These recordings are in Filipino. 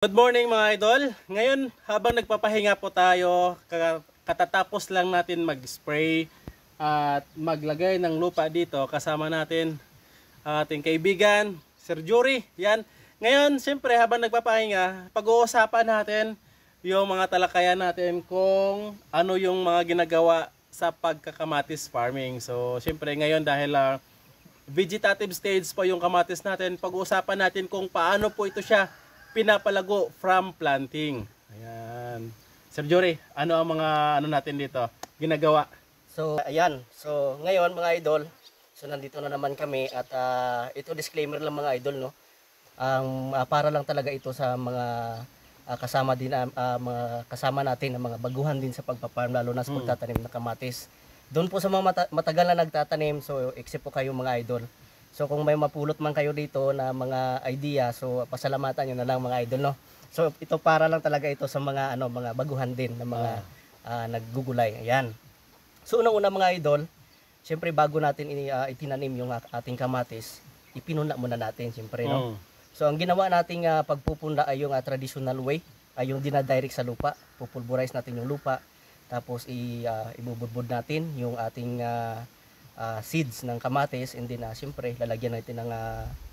Good morning mga idol. Ngayon habang nagpapahinga po tayo, katatapos lang natin mag-spray at maglagay ng lupa dito. Kasama natin ang ating kaibigan, Sir Jory. Yan. Ngayon, siyempre habang nagpapahinga, pag-uusapan natin yung mga talakayan natin kung ano yung mga ginagawa sa pagkakamatis farming. So, siyempre ngayon dahil vegetative stage pa yung kamatis natin, pag-uusapan natin kung paano po ito siya pinapalago from planting. Ayan. Sir Jory, ano ang mga natin dito ginagawa? So, ayan. So, ngayon mga idol, so nandito na naman kami at ito disclaimer lang mga idol, no. Ang para lang talaga ito sa mga kasama din mga kasama natin na mga baguhan din sa pagpaparm, lalo na sa pagtatanim ng kamatis. Doon po sa mga matagal na nagtatanim, so except po kayo mga idol. So kung may mapulot man kayo dito na mga idea, so pasalamatan niyo na lang mga idol, no. So ito para lang talaga ito sa mga mga baguhan din na mga naggugulay. Ayan. So unang-una mga idol, siyempre bago natin itinanim yung ating kamatis, ipinuna muna natin siyempre, no. So ang ginawa nating pagpupunda ay yung traditional way, ay yung dinadirect sa lupa. Pupulverize natin yung lupa, tapos ibubudbud natin yung ating seeds ng kamatis, and then siyempre lalagyan natin ng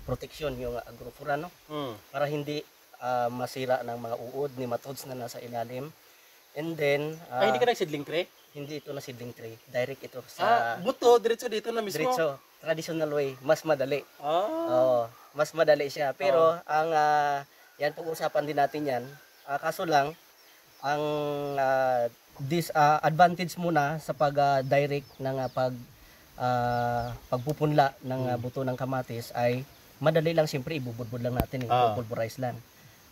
protection yung agroforano, no? Para hindi masira ng mga uod, nematodes na nasa ilalim. And then hindi ka nag-seedling tray? Hindi ito na seedling tray, direct ito sa buto diretso dito na mismo. Diretso, traditional way, mas madali. Oo, mas madali siya. Pero ang yan, pag-usapan din natin yan. Kaso lang ang disadvantage muna sa pag-direct ng pagpupunla ng buto ng kamatis ay madali lang, siyempre ibubudbud lang natin, pulverize lang.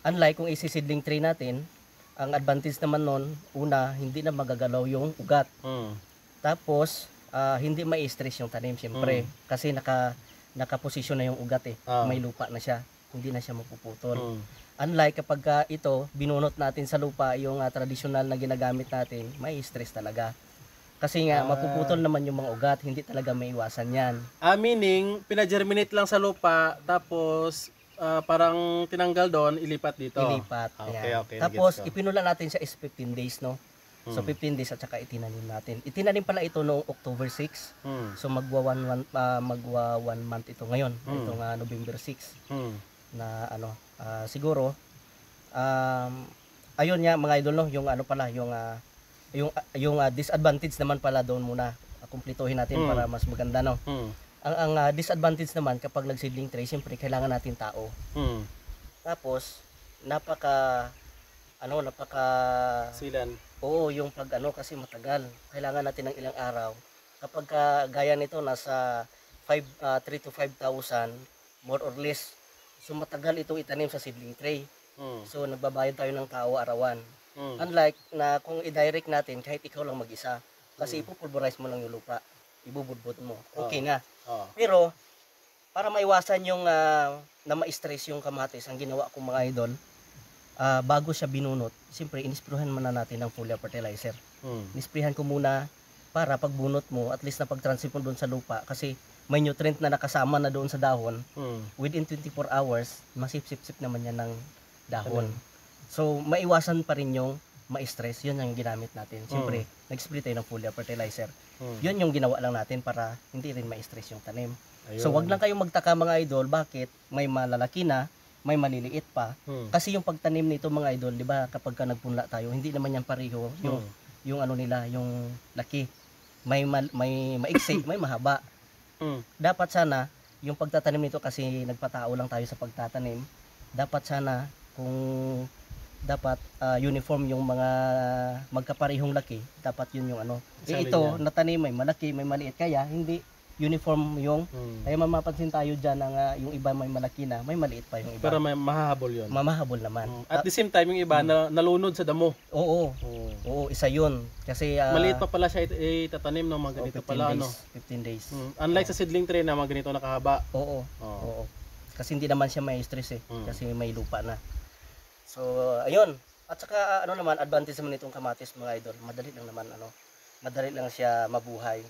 Unlike kung isi-seedling tray natin, ang advantage naman nun, una, hindi na magagalaw yung ugat. Tapos hindi mai-stress yung tanim siyempre, kasi nakaposisyon na yung ugat may lupa na siya, hindi na siya mapuputol. Unlike kapag ito binunot natin sa lupa, yung traditional na ginagamit natin, may stress talaga. Kasi nga, mapuputol naman yung mga ugat, hindi talaga maiwasan yan. Meaning, pina-germinate lang sa lupa, tapos parang tinanggal doon, ilipat dito. Ilipat. Okay. Tapos, ipinula natin siya is 15 days, no? So, 15 days at saka itinanim natin. Itinanim pala ito noong October 6. So, magwa 1 month ito ngayon. Itong November 6. Na siguro, ayun nga mga idol, no? Yung pala, yung disadvantage naman pala doon muna kumplituhin natin para mas maganda, no. Ang disadvantage naman kapag nag-seedling tray, siyempre kailangan natin tao. Tapos napaka silan. Oo, yung kasi matagal. Kailangan natin ng ilang araw. Kapag gaya nito nasa 3 to 5,000 more or less. So matagal itong itanim sa seedling tray. So nagbabayad tayo ng tao arawan. Unlike na kung i-direct natin, kahit ikaw lang mag-isa, kasi ipupulverize mo lang yung lupa, ibubudbud mo, okay na. Pero para maiwasan yung na ma-stress yung kamatis, ang ginawa ko mga idol, bago siya binunot, siyempre inisprehan muna natin ng foliar fertilizer. Inisprehan ko muna para pagbunot mo, at least na pag-transfer mo doon sa lupa, kasi may nutrient na nakasama na doon sa dahon. Within 24 hours, masip-sip-sip naman yan ng dahon. So, maiwasan pa rin yung ma-stress. Yun ang ginamit natin. Siyempre, nag-spray tayo ng foliar fertilizer. Yun yung ginawa lang natin para hindi rin ma-stress yung tanim. Ayun. So, wag lang kayong magtaka mga idol, bakit may malalaki na, may maliliit pa. Kasi yung pagtanim nito mga idol, di ba, kapag nagpunla tayo, hindi naman yan pareho. Yung nila, yung laki. May maiksi, may mahaba. Dapat sana, yung pagtatanim nito, kasi nagpatao lang tayo sa pagtatanim, dapat sana, kung dapat uniform yung mga magkaparehong laki, dapat yun yung ito natanim, may malaki, may maliit, kaya hindi uniform yung kaya mamapansin tayo dyan na yung iba may malaki na, may maliit pa yung iba. Pero may mahahabol yun. Mamahabol naman. At the same time, yung iba nalunod sa damo. Oo, isa yun. Kasi maliit pa pala siya itatanim, no? Mga ganito pala, 15 days. Unlike sa seedling tray na mga ganito nakahaba. Oo. Kasi hindi naman siya may stress kasi may lupa na. So, ayun. At saka naman, advantage naman itong kamatis mga idol. Madali lang naman madali lang siya mabuhay.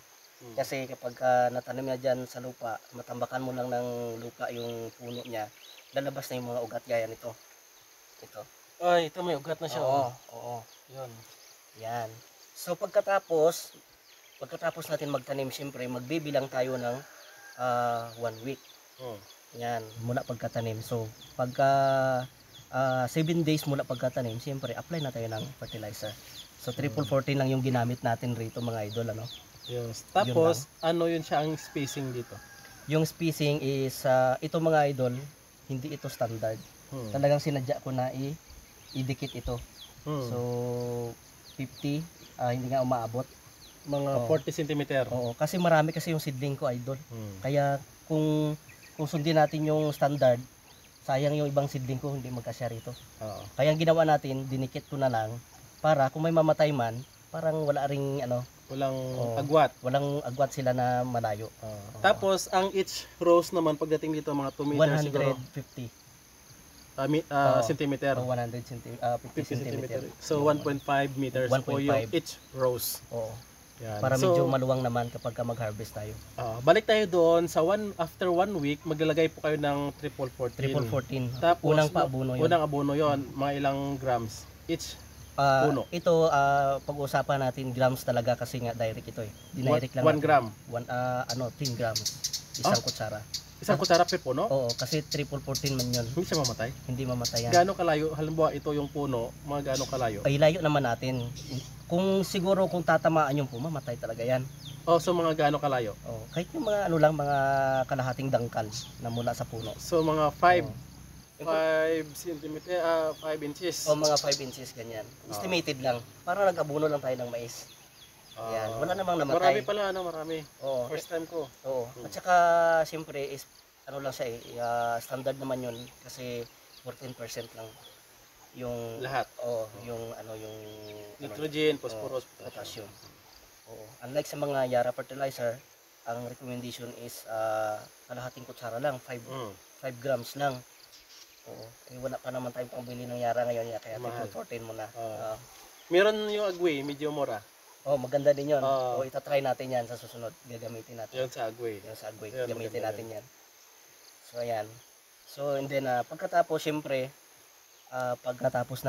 Kasi kapag natanim niya dyan sa lupa, matambakan mo lang ng lupa yung puno niya, lalabas na yung mga ugat gaya nito. Ito. Ay, ito may ugat na siya. Oo, oo. Yun. Yan. So pagkatapos natin magtanim, siyempre magbibilang tayo ng 1 week. Hmm. Yan, mula pagkatanim. So pagka 7 days mula pagkatanim, siyempre apply na tayo ng fertilizer. So triple 14 lang yung ginamit natin rito mga idol, ano. Yes. Tapos, ano yun siya ang spacing dito? Yung spacing is ito mga idol, hindi ito standard. Talagang sinadya ko na idikit ito. So 50, hindi nga umaabot. Mga Oo. 40 cm. Oo, kasi marami kasi yung seedling ko, idol. Kaya kung sundin natin yung standard, sayang yung ibang seedling ko hindi magkasya rito. Oo. Kaya ang ginawa natin, dinikit ko na lang para kung may mamatay man, parang wala ring Walang Oo. agwat. walang agwat sila na malayo. Tapos, ang each rows naman, pagdating dito, mga 2 meters siguro. 150 Oo. Centimeter. o 50 centimeter. So, 1.5 meters po 1.5. yung each rows. Oo. Yan. Para So, medyo maluwang naman kapag mag-harvest tayo. balik tayo doon. After 1 week, maglalagay po kayo ng triple 14. Triple 14. Tapos, Unang paabuno yun. Unang abono yun. Mga ilang grams each. puno. Ito, pag-uusapan natin grams talaga kasi nga direct ito eh. Dinirect lang 1 natin. gram. 10 grams. Isang kutsara. Isang kutsara per puno? Oo, kasi triple 14 man yun. Hindi siya mamatay? Hindi mamatay yan. Gaano kalayo? Halimbawa, ito yung puno. Mga gaano kalayo? Ay, layo naman natin. Kung siguro kung tatamaan yung mamatay talaga yan. So mga gaano kalayo? Kahit yung mga mga kalahating dangkal na mula sa puno. So mga 5 centimeter, 5 inches. O mga 5 inches ganyan. Estimated lang. Para nag-abuno lang tayo ng mais. Yan. Wala namang namatay. Marami pala, marami. Oo. First time ko. Oo. At saka siyempre is lang siya standard naman yun kasi 14% lang yung Lahat. yung Nitrogen, phosphorus, potassium. Oo. Unlike sa mga Yara fertilizer, ang recommendation is kalahating kutsara lang, 5 grams lang. Oo. Wala pa naman tayong pambili ng Yara ngayon, kaya Mahal. 14 muna. Meron yung agwe, medyo mura. Maganda din yun. Itatry natin yan sa susunod. Gagamitin natin. Yun sa agwe. Yung sa agwe. Yun, Gamitin maganda natin yan. So, ayan. So, and then, pagkatapos, syempre, pagkatapos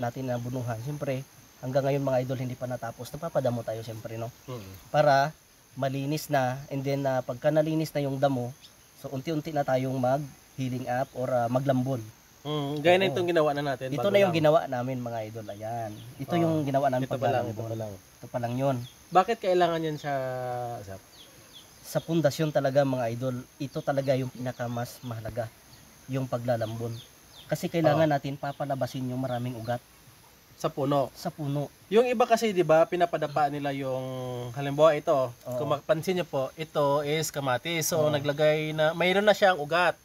natin na bunuhan, syempre, hanggang ngayon mga idol, hindi pa natapos. Napapadamo tayo, syempre, no? Para malinis na, and then, pagka nalinis na yung damo, so, unti-unti na tayong mag-healing up or maglambon. Gaya na itong ginawa na natin. Ito na yung ginawa namin mga idol. Ayan. Ito yung ginawa namin Ito pa lang. Ito pa lang yun. Bakit kailangan yan siya, Zap? Sa pundasyon talaga mga idol, ito talaga yung pinakamas mahalaga, yung paglalambon. Kasi kailangan natin papalabasin yung maraming ugat Sa puno. sa puno. Yung iba kasi, di ba, pinapadapa nila yung, halimbawa ito, kung mapansin niyo po, ito is kamatis. So, naglagay na, mayroon na siyang ugat.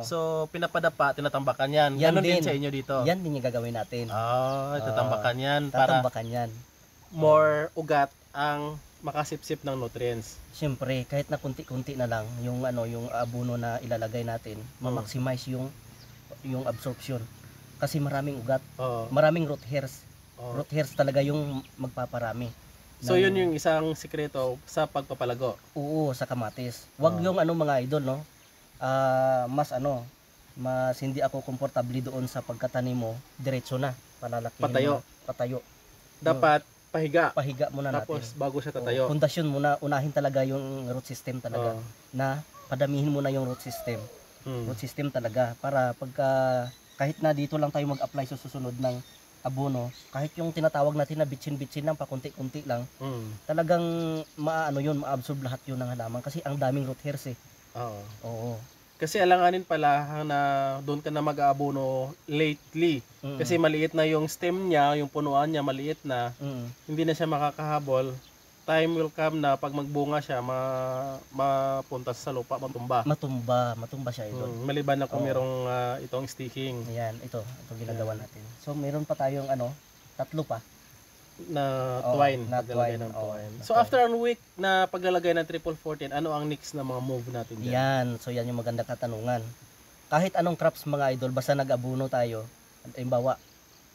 So, pinapadapa, tinatambakan yan. Ganon din sa inyo dito. Yan din yung gagawin natin. Tatambakan yan para Tatambakan yan. more ugat ang makasipsip ng nutrients. Siyempre, kahit na kunti-kunti na lang, yung yung abono na ilalagay natin, ma-maximize yung absorption. Kasi maraming ugat, maraming root hairs. Root hairs talaga yung magpaparami. So, yun yung isang sikreto sa pagpapalago. Oo, sa kamatis. Wag yung mga idol, no? Mas hindi ako komportable doon sa pagkatanim mo, diretso na, palalakihin Patayo. Patayo. Dapat pahiga muna tapos natin. bago siya tatayo. Pundasyon muna, unahin talaga yung root system talaga. Na padamihin muna yung root system. Root system talaga para pagka kahit na dito lang tayo mag-apply sa susunod ng abono, kahit yung tinatawag natin na bitsin-bitsin lang, pakunti-kunti lang, talagang ma-absorb lahat yun ng halaman kasi ang daming root hairs eh. Oo. Kasi alanganin pala na doon ka na mag-aabono lately. Kasi maliit na yung stem niya, yung punuan niya maliit na. Hindi na siya makakahabol. Time will come na pag magbunga siya, mapunta sa lupa, matumba. Matumba siya ito. Maliban na kung merong itong sticking. Ayan, ito ginagawa natin. So meron pa tayong 3 pa. Na twine. Na paglalagay twine. ng twine. So after a week na paglalagay ng triple 14, ano ang next na mga move natin dyan? Yan, so yan yung maganda katanungan. Kahit anong crops mga idol, basta nag-abuno tayo, halimbawa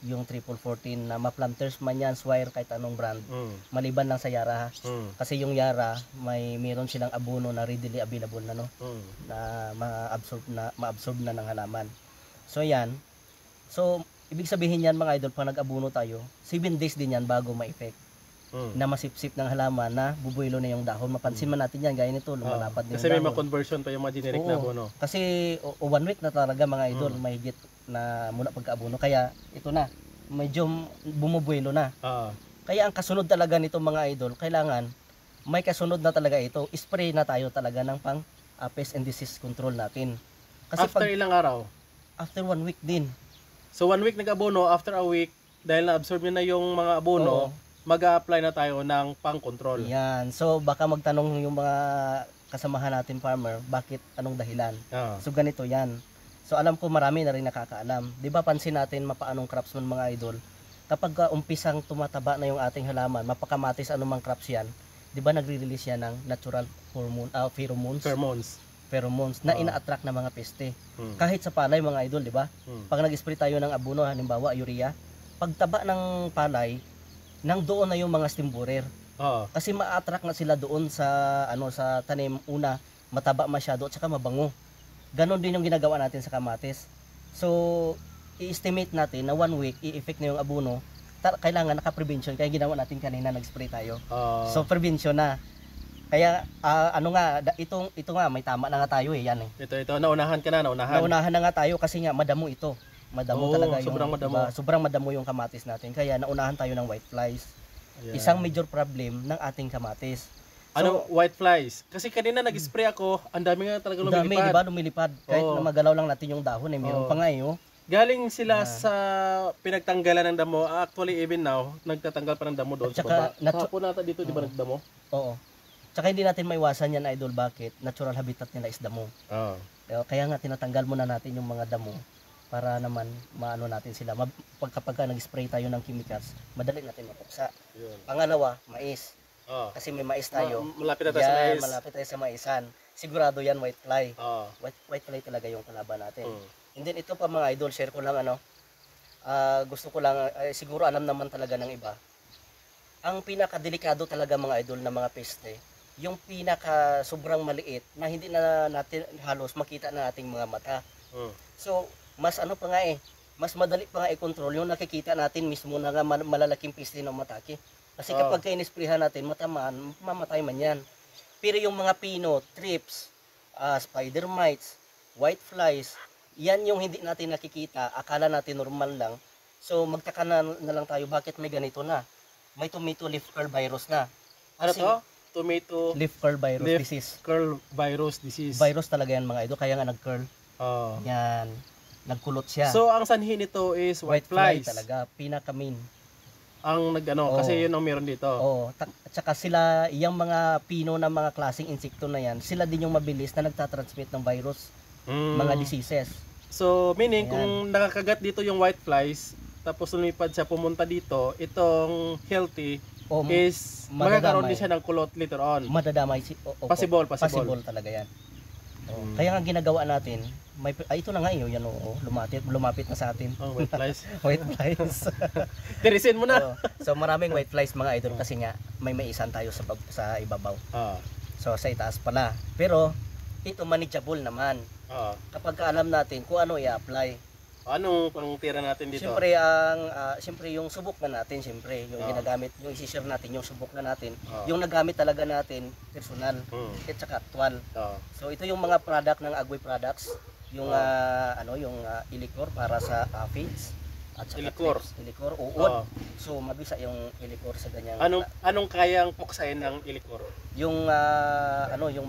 yung triple 14 na ma-planters man yan, Swire, kahit anong brand, maliban lang sa Yara. Kasi yung Yara, meron silang abuno na readily available na, no? Na ma-absorb na ng halaman. So yan, so ibig sabihin yan mga idol, pag nag-abuno tayo, 7 days din yan bago ma-effect. Na masipsip ng halaman na bubuelo na yung dahon. Mapansin man natin yan, gaya nito, lumalapad din yung kasi may dahon. mga conversion pa yung mga generic na abono. Kasi 1 week na talaga mga idol, mahigit na muna pagka-abuno. Kaya ito na, medyo bumubuelo na. Kaya ang kasunod talaga nito mga idol, kailangan may kasunod na talaga ito. Spray na tayo talaga ng pang pest and disease control natin. Kasi After ilang araw? After 1 week din. So 1 week nag-abono, after a week, dahil na-absorb nyo na yung mga abono, mag-a-apply na tayo ng pang-control. Yan. So baka magtanong yung mga kasamahan natin farmer, bakit, anong dahilan? So ganito yan. So alam ko marami na rin nakakaalam. 'Di ba pansin natin mapaanong craftsman mga idol? Kapag umpisang tumataba na yung ating halaman, mapakamatis anumang crops yan, 'di ba nagre-release yan ng natural pheromones na ina-attract ng mga peste. Kahit sa palay mga idol, 'di ba? Pag nag-spray tayo ng abono, halimbawa urea, pagtaba ng palay, nang doon na yung mga stem borer. Kasi ma-attract na sila doon sa sa tanim, una mataba masyado at saka mabango. Ganon din yung ginagawa natin sa kamatis. So i-estimate natin na 1 week i-effect na yung abono. Kailangan naka-prevention, kaya ginawa natin kanina, nag-spray tayo. So prevention na. Kaya ito nga may tama na nga tayo yan eh. Ito naunahan ka na, Naunahan na nga tayo kasi nga madamo ito. Madamo talaga yung sobrang madamo yung kamatis natin. Kaya naunahan tayo ng white flies. Isang major problem ng ating kamatis. White flies? Kasi kanina nag-spray ako, ang dami nga talaga lumilipad. Dami, di ba, lumilipad. Kahit na magalaw lang natin yung dahon, meron pa nga eh. Galing sila sa pinagtanggalan ng damo. Actually, even now, nagtatanggal pa ng damo doon sa baba. Kahapon nata dito, di ba nagdamo? Oo. Tsaka hindi natin maiwasan yan, idol. Bakit? Natural habitat nila is damo. Kaya nga tinatanggal muna natin yung mga damo para naman maano natin sila. Kapag nag-spray tayo ng chemicals, madali natin mapuksa. Pangalawa, mais. Kasi may mais tayo. Malapit na tayo sa mais. Malapit tayo sa maisan. Sigurado yan, white fly. White fly talaga yung kalaban natin. And then ito pa mga idol, share ko lang gusto ko lang, siguro alam naman talaga ng iba. Ang pinakadelikado talaga mga idol na mga peste, yung pinaka sobrang maliit na hindi na natin halos makita na ating mga mata. So, mas mas madali pa nga i-control yung nakikita natin mismo na nga malalaking peste na matake. Kasi kapag inisprehan natin, mamatay man yan. Pero yung mga pino, thrips, spider mites, white flies, yan yung hindi natin nakikita, akala natin normal lang. So magtaka na lang tayo, bakit may ganito na? May tomato leaf curl virus na. Tomato leaf curl virus disease. Curl virus disease. Virus talaga yan mga idol, kaya nga nag-curl. Yan. Nagkulot siya. So ang sanhi nito is white flies. Fly talaga, pinaka-main. Ang kasi yun ang meron dito. At saka sila, yung mga pino na mga klaseng insekto na yan, sila din yung mabilis na nagtatransmit ng virus, mga diseases. So meaning kung nakakagat dito yung white flies, tapos lumipad siya pumunta dito, itong healthy is magkakaroon din siya ng kulot later on. Madadamay. Possible talaga yan. Kaya nga ginagawa natin, ito na nga yun, lumapit na sa atin. White flies. White flies. Tirisin mo na. So maraming white flies mga idol kasi nga may maisan tayo sa ibabaw. So sa itaas pala. Pero ito manageable naman. Kapag alam natin kung ano i-apply. Anong pangtira natin dito? Siyempre yung subok na natin, yung ginagamit, yung i-share natin, yung subok na natin, yung nagamit talaga natin personal at saka actual. So ito yung mga product ng Agway Products, yung ilikor para sa aphids at saka ilikor, uod. So mabisa yung ilikor sa ganyang. Anong kayang puksain ng ilikor? Yung yung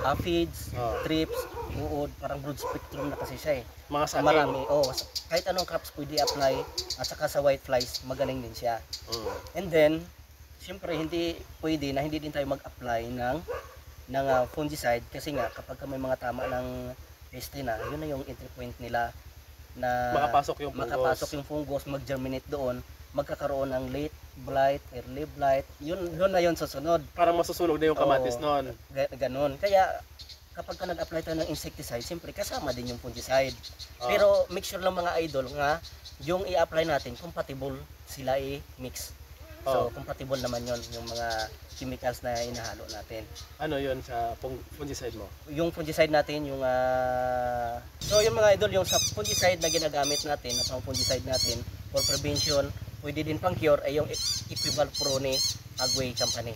aphids, thrips, uod, parang broad spectrum na kasi siya eh. Mga saking. Marami. Kahit anong crops pwede apply at saka sa white flies magaling din siya. And then siyempre hindi pwede na hindi din tayo mag-apply ng fungicide kasi nga kapag may mga tama ng peste na, yun na yung entry point nila na makapasok yung fungus, mag-germinate doon, magkakaroon ng late blight, early blight, yun na yun susunod. Parang masusunog na yung kamatis noon. Ganon. Kaya kapag ka nag-apply tayo ng insecticide, siyempre kasama din yung fungicide. Pero make sure lang mga idol nga yung i-apply natin compatible sila i-mix. So compatible naman yon yung mga chemicals na inahalo natin. Ano yun sa fungicide mo? Yung fungicide natin, yung so yung mga idol, yung sa fungicide na ginagamit natin, na pang fungicide natin for prevention, pwede din pang cure, ay yung Equival Pro ni Agway Company.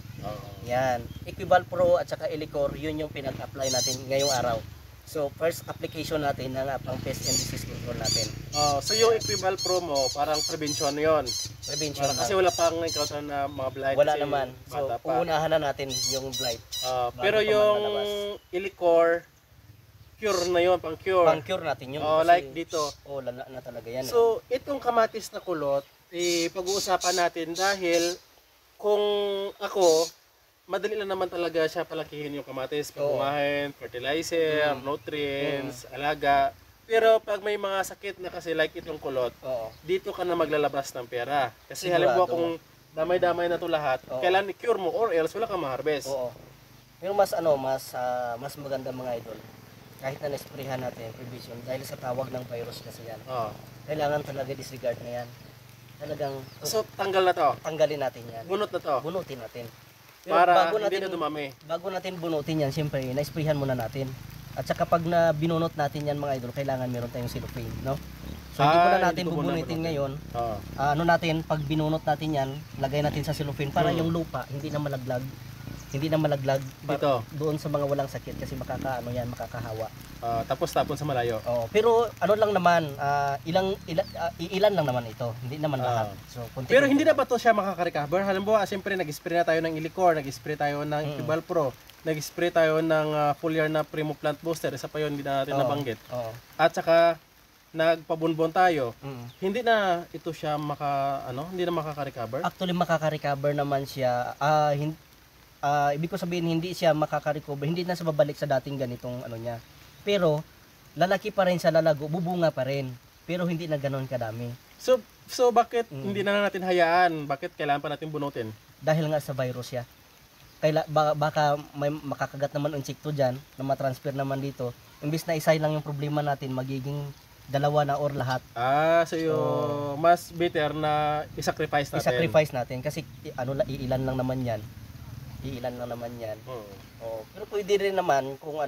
Yan. Equival Pro at saka Elicor, yun yung pinag-apply natin ngayong araw. So first application natin na pang pest and disease control natin. So yung Equival Pro mo, parang prevention yon. Prevention Kasi wala pang encounter na mga blight. wala kasi naman. So bata pa. uunahan na natin yung blight. Pero pa yung man lalabas. Elicor, cure na yon, pang cure. Pang cure natin yun. kasi- like dito. lala na talaga yan. So itong kamatis na kulot, pag-uusapan natin dahil kung ako, madali lang naman talaga siya palakihin yung kamatis, pagbumahin, fertilizer, nutrients, alaga. Pero pag may mga sakit na kasi like itong kulot, dito ka na maglalabas ng pera. Kasi halimbawa kung damay-damay na to lahat, kailan i-cure mo or else wala kang ma-harvest. Pero mas maganda mga idol. Kahit na na-sprayhan natin prevention dahil sa tawag ng virus kasi yan. Kailangan talaga disregard na yan. Talagang So tanggal na to. tanggalin natin yan. Bunot na to. Bunutin natin. Pero Para hindi na dumami. Bago natin bunutin yan, siyempre, na-sprayhan muna natin. At saka pag na binunot natin yan mga idol, kailangan meron tayong cellophane, no? So hindi muna natin hindi ko muna bubunutin ngayon. Oo. Pag binunot natin yan, lagay natin sa cellophane para yung lupa hindi na malaglag. Hindi na malaglag Dito. doon sa mga walang sakit kasi makakahawa. Tapos tapon sa malayo. Pero ano lang naman, ilan lang naman ito. Hindi naman lahat. So, Pero hindi na ba to siya makaka-recover? Halimbawa, siyempre nag-spray na tayo ng Elicor, nag-spray tayo ng Equival Pro, nag-spray tayo ng foliar na Primo Plant Booster, isa pa yun hindi na natin nabanggit. At saka nagpabunbon tayo. Hindi na ito siya hindi na makaka-recover? Actually makaka-recover naman siya. Ibig ko sabihin hindi siya makaka-recover, hindi na siya babalik sa dating ganitong ano niya. Pero lalaki pa rin sa lalago, bubunga pa rin. Pero hindi na ganoon kadami. So bakit hindi na natin hayaan? Bakit kailangan pa natin bunutin? Dahil nga sa virus siya. Baka may makakagat naman insekto diyan na ma-transfer naman dito. Imbis na isa lang yung problema natin, magiging dalawa na or lahat. So mas better na i-sacrifice natin. I-sacrifice natin kasi iilan lang naman 'yan. Pero pwede rin naman kung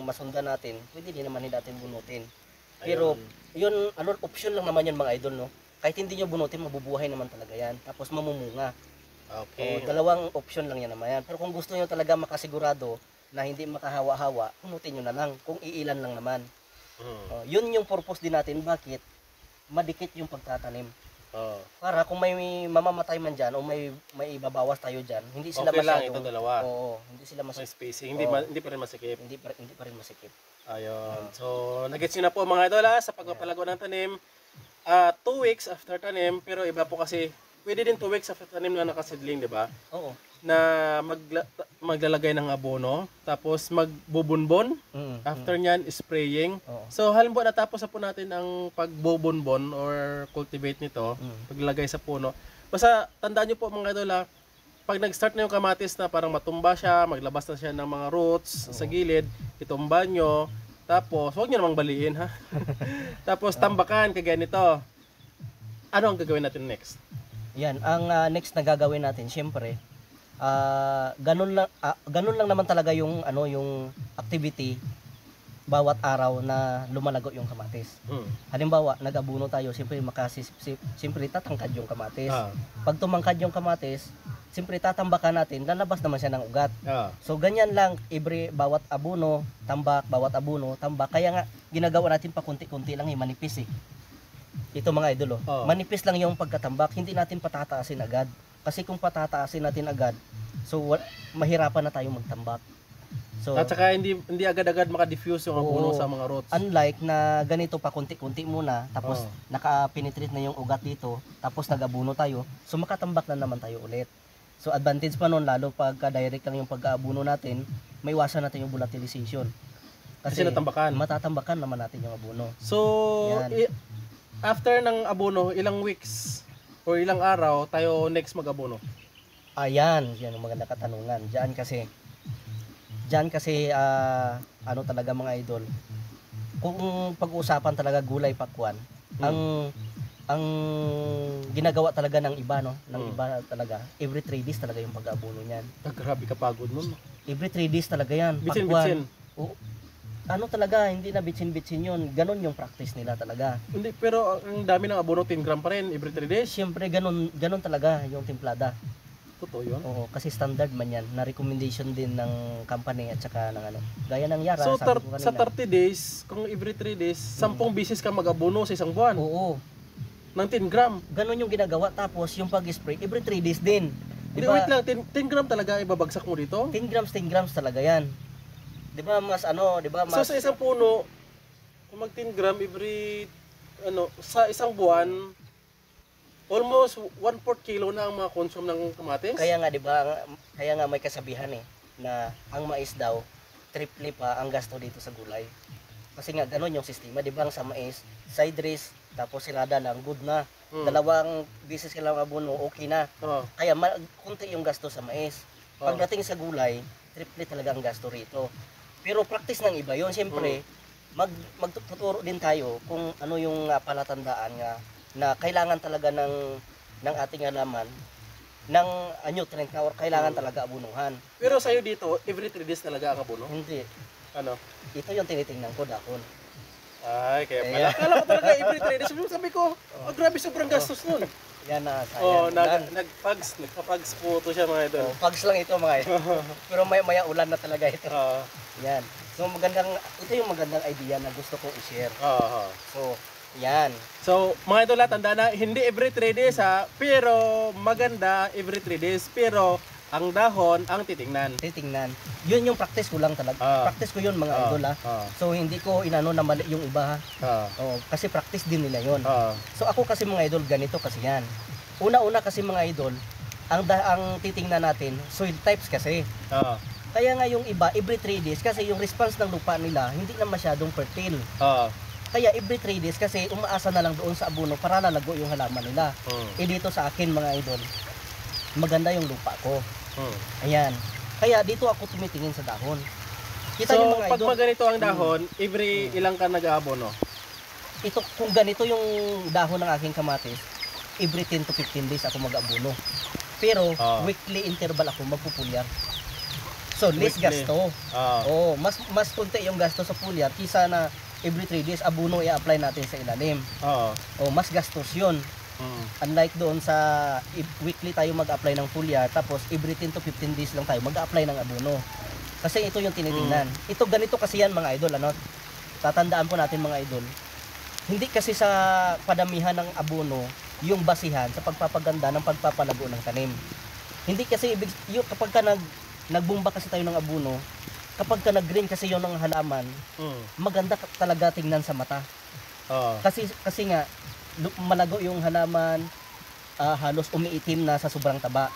masundan natin, pwede din naman natin bunutin. Pero yun option lang naman yan mga idol, no. Kahit hindi niyo bunutin, mabubuhay naman talaga yan. Tapos mamumunga. Okay. Dalawang option lang yan naman yan. Pero kung gusto niyo talaga makasigurado na hindi makahawa-hawa, bunutin niyo na lang kung iilan lang naman. Yun yung purpose din natin bakit madikit yung pagtatanim. Para kung may mamamatay man dyan o may ibabawas tayo dyan, hindi sila okay lang masyadong, ito dalawa. hindi sila May masikip. spacing, hindi pa rin masikip. Hindi pa rin masikip. Ayun. So, nag-gets nyo na po mga idol sa pagpapalago ng tanim. 2 weeks after tanim, pero iba po kasi, pwede din 2 weeks after tanim na nakasidling, di ba? Oo. Na maglalagay ng abono, tapos magbubunbon, after nyan, spraying. So, halimbawa natapos na po natin ang pagbubunbon or cultivate nito, paglagay sa puno. Basta, tandaan nyo po mga idol pag nag-start na yung kamatis na parang matumba siya, maglabas na siya ng mga roots sa gilid, itumba nyo, tapos, huwag nyo namang baliin ha. Tapos, tambakan, kagaya nito. Ano ang gagawin natin next? Yan, ang next na gagawin natin, syempre, ganun lang naman talaga yung activity bawat araw na lumalago yung kamatis. Halimbawa, nag-abuno tayo, siyempre tatangkad yung kamatis. Pag tumangkad yung kamatis, siyempre tatambakan natin, lalabas naman siya ng ugat. So ganyan lang, bawat abuno, tambak, kaya nga ginagawa natin pa kunti-kunti lang, manipis Ito mga idol, manipis lang yung pagkatambak, hindi natin patataasin agad. Kasi kung patataasin natin agad, so mahirapan na tayong magtambak. So, at saka hindi agad-agad maka-diffuse yung abono sa mga roots. Unlike na ganito pa kunti-kunti muna, tapos naka-penetrate na yung ugat dito, tapos nag-abuno tayo, so makatambak na naman tayo ulit. So advantage pa nun, lalo pagka direct lang yung pag-aabuno natin, may iwasan natin yung volatilization. Kasi natambakan. Matatambakan naman natin yung abuno. So, after ng abono, ilang weeks o ilang araw tayo next mag-abono? Yan ang maganda katanungan. Diyan kasi talaga mga idol. Kung pag-uusapan talaga gulay pakwan, ang ang ginagawa talaga ng iba, no? Ng Mm. iba talaga, every 3 days talaga yung pag-aabono niyan. Grabe ka pagod nun. Every 3 days talaga yan. Bitsin-bitsin. Oo. Ano talaga, hindi na bitsin-bitsin yun. Ganon yung practice nila talaga. Hindi, pero ang dami ng abono, 10 gram pa rin every 3 days. Siyempre, ganon talaga yung timplada. Totoo yun. Oo, kasi standard man yan. Na recommendation din ng company at saka ng ano. Gaya ng Yara, So, sabi ko sa kanina. 30 days, kung every 3 days, 10 bisis ka mag-abono sa isang buwan Oo, ng 10 gram. ganon yung ginagawa. Tapos, yung pag-spray, every 3 days din. Hindi, wait lang, 10 gram talaga ibabagsak mo dito? 10 grams talaga yan. Di ba mas ano, di ba So, mas... sa isang puno, kung mag 10 gram every, sa isang buwan, almost 1/4 kilo na ang mga consume ng kamatis. Kaya nga, di ba, kaya nga may kasabihan na ang mais daw, triple pa ang gasto dito sa gulay. Kasi nga, ganon yung sistema, di ba, sa mais, side dress, tapos silada lang, good na. Dalawang bisis ka lang abono, okay na. Oh. Kaya kunti yung gasto sa mais. Pagdating sa gulay, triple talaga ang gasto rito. Pero practice ng iba yun. Siyempre, magtuturo din tayo kung ano yung palatandaan nga na kailangan talaga ng ating alaman ng nutrient na or kailangan talaga abunuhan. Pero sa'yo dito, every 3 days talaga ang abono? Hindi. Ano? Ito yung tinitingnan ko, dahon. Ay, kaya pala. Akala ko talaga every 3 days. Sabi ko, grabe, sobrang gastos nun. Yan na, Oh, sayang. nagpags po ito siya mga idol. Pags lang ito mga ito. Pero maya ulan na talaga ito. Oo. Yan. So ito yung magandang idea na gusto kong i-share. Oo. So, yan. So, mga idol, tanda na, hindi every 3 days ha, pero maganda every 3 days, pero ang dahon ang titingnan. Titingnan. Yun yung practice ko lang talaga. Practice ko yun mga idol ha. So, hindi ko inano na mali yung iba ha. Oh, kasi practice din nila yun. So, ako kasi mga idol, ganito kasi yan. Una-una kasi mga idol, ang titingnan natin, soil types kasi. Kaya nga yung iba, every 3 days, kasi yung response ng lupa nila, hindi na masyadong fertile. Kaya every 3 days, kasi umaasa na lang doon sa abono para lalago yung halaman nila. Dito sa akin mga idol, maganda yung lupa ko. Ayan. Kaya dito ako tumitingin sa dahon. Kita niyo So, mga pag idol, ganito ang dahon, every ilang ka nag-aabono? ito kung ganito yung dahon ng aking kamatis, every 10 to 15 days ako mag-abono. Pero weekly interval ako magpupulyar. So less Weekly. gasto. Oh, mas konti yung gasto sa pulyar kisa na every 3 days abono i-apply natin sa ilalim. Oh, mas gastos 'yun. Unlike doon sa weekly tayo mag-apply ng pulyar, tapos every 10 to 15 days lang tayo mag-apply ng abono. Kasi ito yung tinitingnan. Ito ganito kasi yan mga idol, ano? Tatandaan po natin mga idol. Hindi kasi sa padamihan ng abono yung basihan sa pagpapaganda ng pagpapalago ng tanim. Hindi kasi yung kapag ka nagbumba kasi tayo ng abono, kapag ka nag-green kasi yung ng halaman, maganda talaga tingnan sa mata. Kasi nga malago yung halaman, halos umiitim na sa sobrang taba.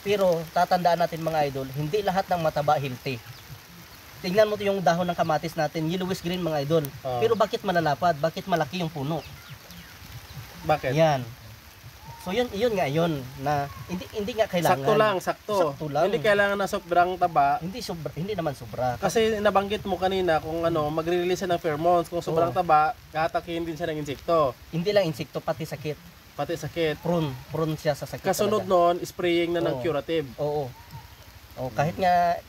Pero tatandaan natin mga idol, hindi lahat ng mataba healthy. Tingnan mo yung dahon ng kamatis natin, yellowish green mga idol. Pero bakit malalapad? Bakit malaki yung puno? Bakit? Yan. So yun na hindi nga kailangan. Sakto lang. Hindi kailangan na sobrang taba. Hindi naman sobra. Kasi nabanggit mo kanina kung magre-release siya ng pheromones, kung sobrang taba, hatakin din siya ng insekto. Hindi lang insekto, pati sakit. Prone siya sa sakit. Kasunod talaga. noon, spraying na ng curative. Oo. Oh, kahit na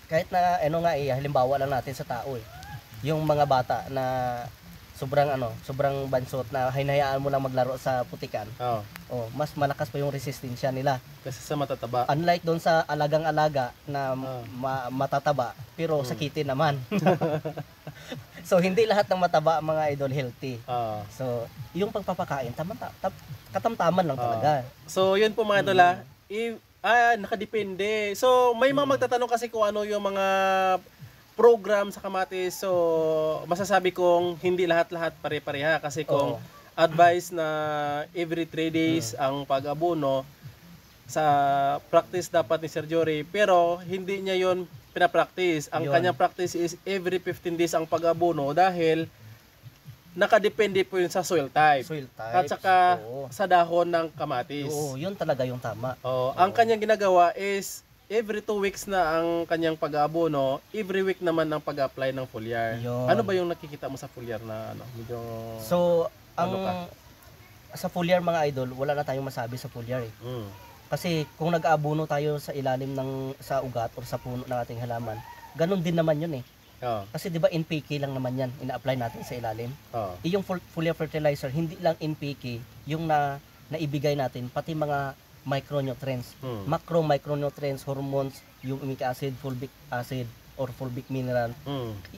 halimbawa lang natin sa tao yung mga bata na sobrang bansot na hinayaan mo lang maglaro sa putikan. Mas malakas pa yung resistensya nila. Kasi sa matataba. Unlike doon sa alagang-alaga na matataba pero sakitin naman. So hindi lahat ng mataba mga idol healthy. So yung pagpapakain katamtaman lang talaga. So yun po mga idol nakadepende. So may mga magtatanong kasi kung ano yung mga program sa kamatis. So masasabi kong hindi lahat-lahat pare-pareha kasi kung advice na every 3 days ang pag-abono sa practice dapat ni Sir Jory, pero hindi niya yon pinapractice. Ang kanyang practice is every 15 days ang pag-abono dahil nakadepende po yun sa soil type. At saka sa dahon ng kamatis. Oo, yun talaga yung tama. Ang kanyang ginagawa is every 2 weeks na ang kanyang pag-abono, every week naman ang pag-apply ng foliar. Yun. Ano ba yung nakikita mo sa foliar na medyo So, sa foliar mga idol, wala na tayong masabi sa foliar eh. Kasi kung nag-aabono tayo sa ilalim sa ugat or sa puno ng ating halaman, ganun din naman yun eh. Kasi 'di ba NPK lang naman 'yan ina-apply natin sa ilalim. Yung foliar fertilizer hindi lang NPK yung naibigay natin, pati mga micronutrients, macro micronutrients, hormones, yung humic acid, fulvic acid or fulvic mineral.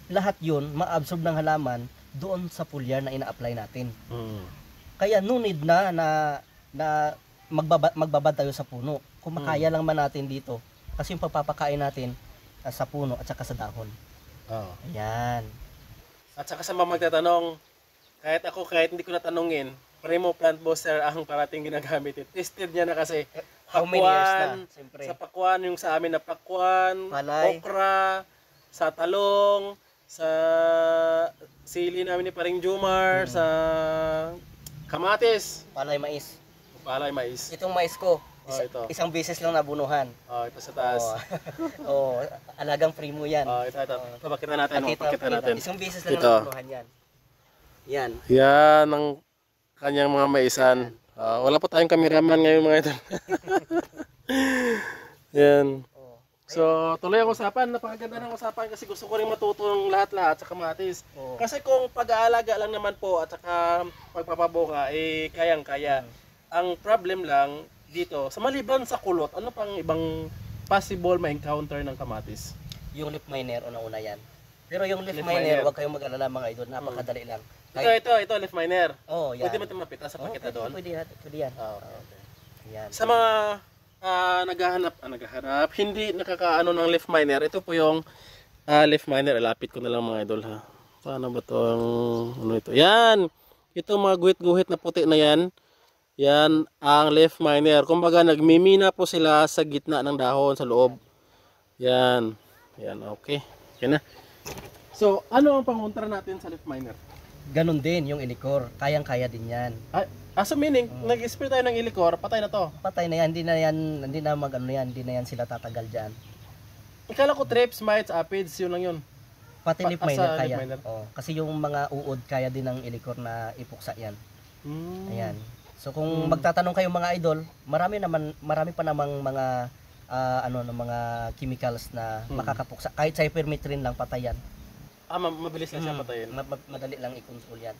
Lahat 'yun ma-absorb ng halaman doon sa foliar na ina-apply natin. Kaya no need na magbabad tayo sa puno. Kung makaya lang man natin dito kasi yung pagpapakain natin sa puno at saka sa dahon. Ayan. At saka sa mga magtatanong, kahit hindi ko natanungin, Primo Plant Booster ang parating ginagamit. Tested niya na kasi. How many years na? Siyempre. Sa pakwan, yung sa amin na pakwan, Palay, okra, sa talong, sa sili namin ni Paring Jumar, sa kamatis, palay mais. palay, mais. Itong mais ko, Ito. isang beses lang nabunuhan. Ito sa taas. Alagang primo yan. Ito. Papakita natin. Papakita natin. Isang beses lang Ito. nabunuhan yan. Yan. Yan ang kanyang mga maisan. Wala po tayong cameraman ngayon mga ito. Yan. So, tuloy ang usapan. Napakaganda ng usapan kasi gusto ko rin matuto ng lahat-lahat sa kamatis. Kasi kung pag-aalaga lang naman po at saka pagpapabunga, kayang-kaya. Ang problem lang dito, sa maliban sa kulot, ano pang ibang possible ma-encounter ng kamatis? Yung leaf miner, una-una yan. Pero yung leaf miner, huwag kayong mag-alala mga idol, napakadali lang. Ito, leaf miner. Yan. Pwede mo ito mapita sa pakita doon? Pwede yan. Yan. Sa mga naghahanap, hindi nakakaano ng leaf miner, ito po yung leaf miner. Ilapit ko na lang mga idol ha. Paano ba ito ano ito? Yan! Ito mga guhit-guhit na puti na yan. Yan ang leaf miner. Kumbaga nagmimina po sila sa gitna ng dahon sa loob. Yan. Yan, okay. Okay na. So, ano ang pangontra natin sa leaf miner? Ganon din yung ilikor. Kayang-kaya din yan. So meaning, nag-spray tayo ng ilikor, patay na to. Patay na yan. Hindi na yan sila tatagal dyan. Ikala ko trips, mites, aphids, yun lang yun. Pati leaf miner kaya. Leaf miner. Kasi yung mga uod kaya din ng ilikor na ipuksa yan. Ayan. So kung magtatanong kayo mga idol, marami pa namang mga mga chemicals na makakapuksa. Kahit cypermethrin lang patayan. Mabilis lang siya patayin. Madali lang i-control yan.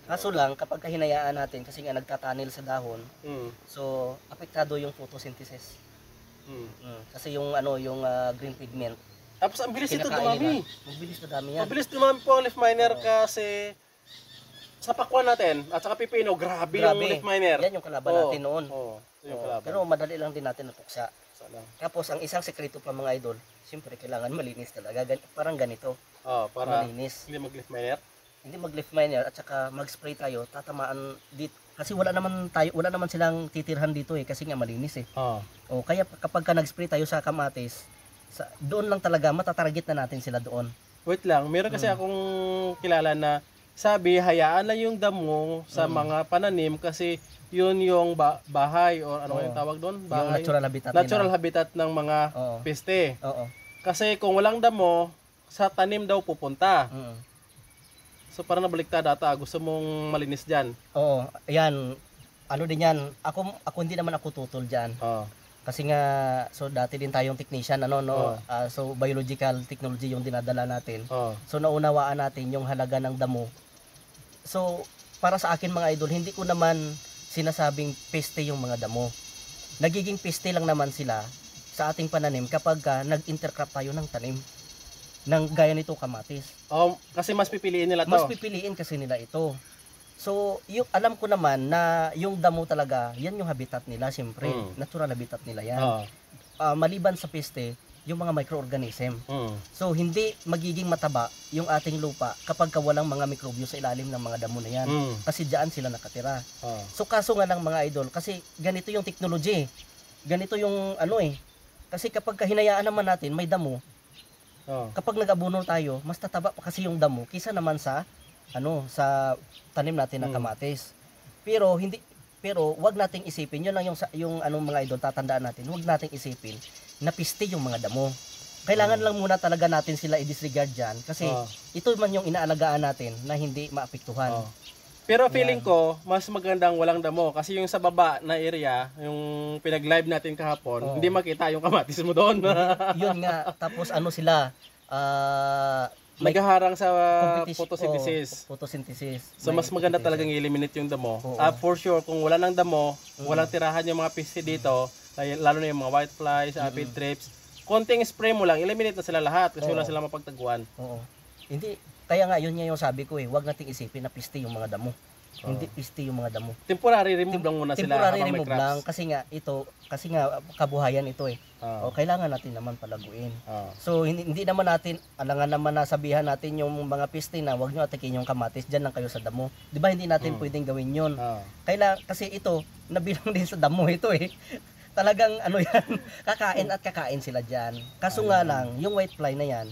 Kaso lang kapag hinayaan natin kasi nga nagtatanil sa dahon, so apektado yung photosynthesis. Kasi yung green pigment. Tapos ang bilis ito dumami. Mabilis na dami yan. Mabilis dumami po ang leaf miner kasi sa pakwan natin at saka pipino, grabe yung leaf miner. Yan yung kalaban natin noon. Yung kalaban. Pero madali lang din natin napuksa. Tapos ang isang sekreto pa mga idol, siyempre kailangan malinis talaga. Parang ganito. Para malinis. Hindi mag-leaf miner. Hindi mag-leaf miner at saka mag-spray tayo, tatamaan dito. Kasi wala naman silang titirhan dito kasi nga malinis eh. Kaya kapag nag-spray tayo sa kamatis, doon lang talaga matatarget na natin sila doon. Wait lang, meron kasi akong kilala na sabi, hayaan lang yung damo sa mga pananim kasi yun yung bahay o ano yung tawag doon? Bahay. Yung natural habitat ng mga peste. Oo. Kasi kung walang damo, sa tanim daw pupunta. So para nabaliktad ata, gusto mong malinis dyan. Oo, ayan. Ano din yan, ako hindi naman ako tutol dyan. Kasi nga, so dati din tayong technician, so biological technology yung dinadala natin. So naunawaan natin yung halaga ng damo. So para sa akin mga idol, hindi ko naman sinasabing peste yung mga damo. Nagiging peste lang naman sila sa ating pananim kapag nag-intercrop tayo ng tanim. Ng gaya nito kamatis. Kasi mas pipiliin nila to. Mas pipiliin kasi nila ito. So, alam ko naman na yung damo talaga, yan yung habitat nila, siyempre. Natural habitat nila yan. Maliban sa peste, yung mga microorganism. So, hindi magiging mataba yung ating lupa kapag walang mga mikrobyo sa ilalim ng mga damo na yan. Kasi diyan sila nakatira. So, kaso nga lang mga idol, kasi ganito yung technology. Ganito yung kasi kapag hinayaan naman natin, may damo, kapag nag-abono tayo, mas tataba pa kasi yung damo kaysa naman sa tanim natin ng kamatis. Pero wag nating isipin, yun lang yung mga idol, tatandaan natin, wag nating isipin na piste yung mga damo. Kailangan lang muna talaga natin sila i-disregard diyan kasi ito man yung inaalagaan natin na hindi maapektuhan. Pero feeling ko, mas magandang walang damo. Kasi yung sa baba na area, yung pinag-live natin kahapon, hindi makita yung kamatis mo doon. Yun nga, tapos ano sila, Naghaharang sa photosynthesis. So mas maganda talagang i-eliminate yung damo. For sure, kung wala ng damo, walang tirahan yung mga peste dito, lalo na yung mga whiteflies, aphid thrips, konting spray mo lang, eliminate na sila lahat kasi wala sila mapagtaguan. Oo. Hindi, kaya nga yun nga yung sabi ko huwag nating isipin na piste yung mga damo. Hindi piste yung mga damo. Temporary remove lang muna sila Temporary habang may remove crops. lang kasi nga kabuhayan ito O kailangan natin naman palaguin. So hindi naman natin alangan naman nasabihan natin yung mga piste na wag niyo atakin yung kamatis, diyan lang kayo sa damo. 'Di ba hindi natin pwedeng gawin 'yon? Kasi ito nabilang din sa damo ito Talagang ano yan, kakain sila diyan. Kaso nga lang, yung whitefly na yan,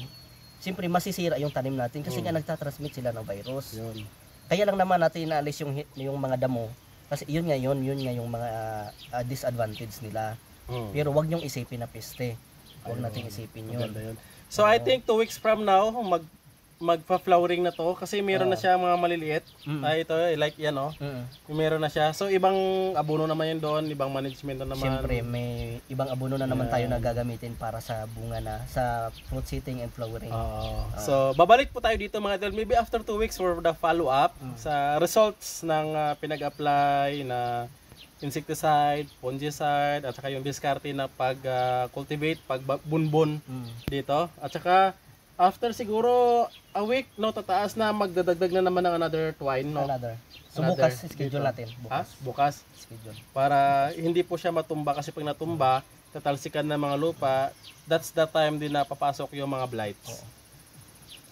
siyempre masisira yung tanim natin kasi nga nagtatransmit sila ng virus. Yun. Kaya lang naman natin inaalis yung mga damo kasi yun nga yung mga disadvantage nila. Pero wag niyong isipin na peste. Huwag nating isipin yun. So I think 2 weeks from now magpa-flowering na to kasi meron na siya mga maliliit. Ito like yan meron na siya. So ibang abono naman yun doon, ibang management na naman. Siyempre may ibang abono na naman tayo na gagamitin para sa bunga na sa fruit setting and flowering. So babalik po tayo dito mga idol maybe after 2 weeks for the follow up sa results ng pinag-apply na insecticide, fungicide at saka yung diskarte na pag-cultivate, pag-bunbon dito. At saka after siguro a week, tataas na magdadagdag na naman ng another twine, So bukas schedule natin. Bukas. Schedule. Para hindi po siya matumba kasi pag natumba, tatalsikan ng mga lupa, that's the time din na papasok yung mga blights.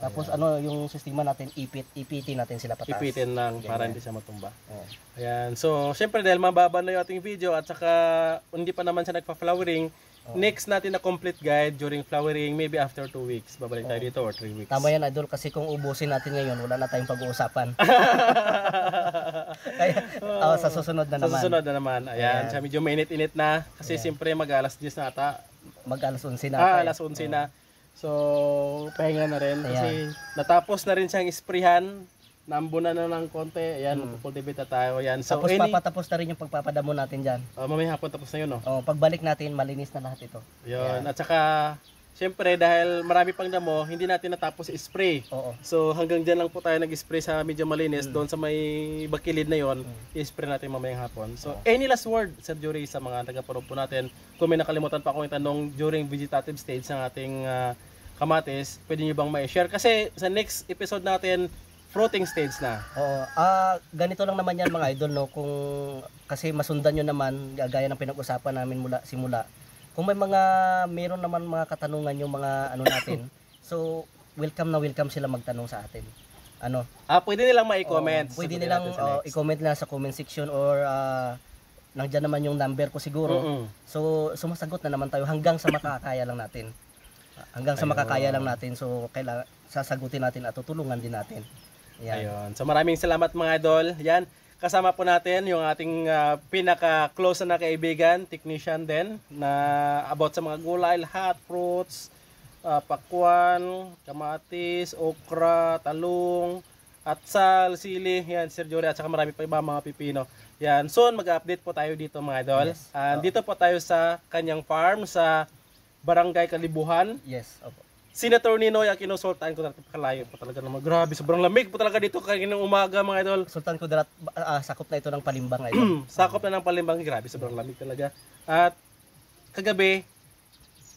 Tapos yung sistema natin, ipitin natin sila pataas. Ipitin lang para hindi siya matumba. Ayan. So, syempre dahil mababa na yung ating video at saka hindi pa naman siya nagpa-flowering, next natin na complete guide during flowering, maybe after 2 weeks. Babalik tayo dito or 3 weeks. Tama yan, idol, kasi kung ubusin natin ngayon, wala na tayong pag-uusapan. Kaya, sa susunod na naman. Sa susunod na naman. Ayan. Siya medyo mainit-init na kasi siyempre mag-alas 10 na ata. Mag-alas 11 na. Alas 11 na. So, pahinga na rin kasi natapos na rin siyang isprihan. Naambunan na ng konti. Ayan, cultivate na tayo. Ayan. So, tapos papatapos na rin yung pagpapadamo natin dyan. Mamaya hapon tapos na yun. Pagbalik natin, malinis na lahat ito. Yun. At saka, syempre, dahil marami pang damo, hindi natin natapos i-spray. So, hanggang dyan lang po tayo nag-spray sa medyo malinis. Doon sa may bakilid na yon, i-spray natin mamayang hapon. So, any last word, Sir Jory, sa mga taga-panood po natin? Kung may nakalimutan pa akong itanong during vegetative stage ng ating kamatis, pwede nyo bang ma-share? Kasi sa next episode natin, fruiting stage na. Ganito lang naman yan mga idol, kung kasi masundan nyo naman, gaya ng pinag-usapan namin simula. Kung may meron naman mga katanungan yung mga natin, so welcome sila magtanong sa atin. Pwede nilang ma-comment. Pwede nilang i-comment nila sa comment section or nandiyan naman yung number ko siguro. So sumasagot na naman tayo hanggang sa makakaya lang natin. So kailangan sasagutin natin at tutulungan din natin. Ayun. So maraming salamat mga idol. Yan, kasama po natin yung ating pinaka-close na kaibigan, technician din, na about sa mga gulay, lahat, fruits, pakwan, kamatis, okra, talong, atsal, sili, yan, Sir Jory, at saka marami pa iba mga pipino. Yan, soon mag-update po tayo dito mga idol. Yes. Dito po tayo sa kanyang farm sa Barangay Kalibuhan. Yes, opo. Senator Ninoy, ang kinusultaan ko, napakalayo po talaga naman. Grabe, sobrang lamig po talaga dito kaninang umaga mga idol. Sultan Kudarat, sakop na ito ng Palimbang idol. Sakop na ng Palimbang, grabe, sobrang lamig talaga. At kagabi,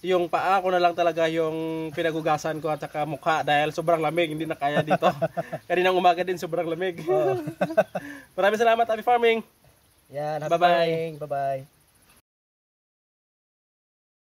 yung paa ko na lang talaga yung pinagugasan ko at saka mukha dahil sobrang lamig, hindi na kaya dito. Kaninang umaga din sobrang lamig. Maraming salamat, Happy Farming. Yan, Bye-bye. Bye-bye.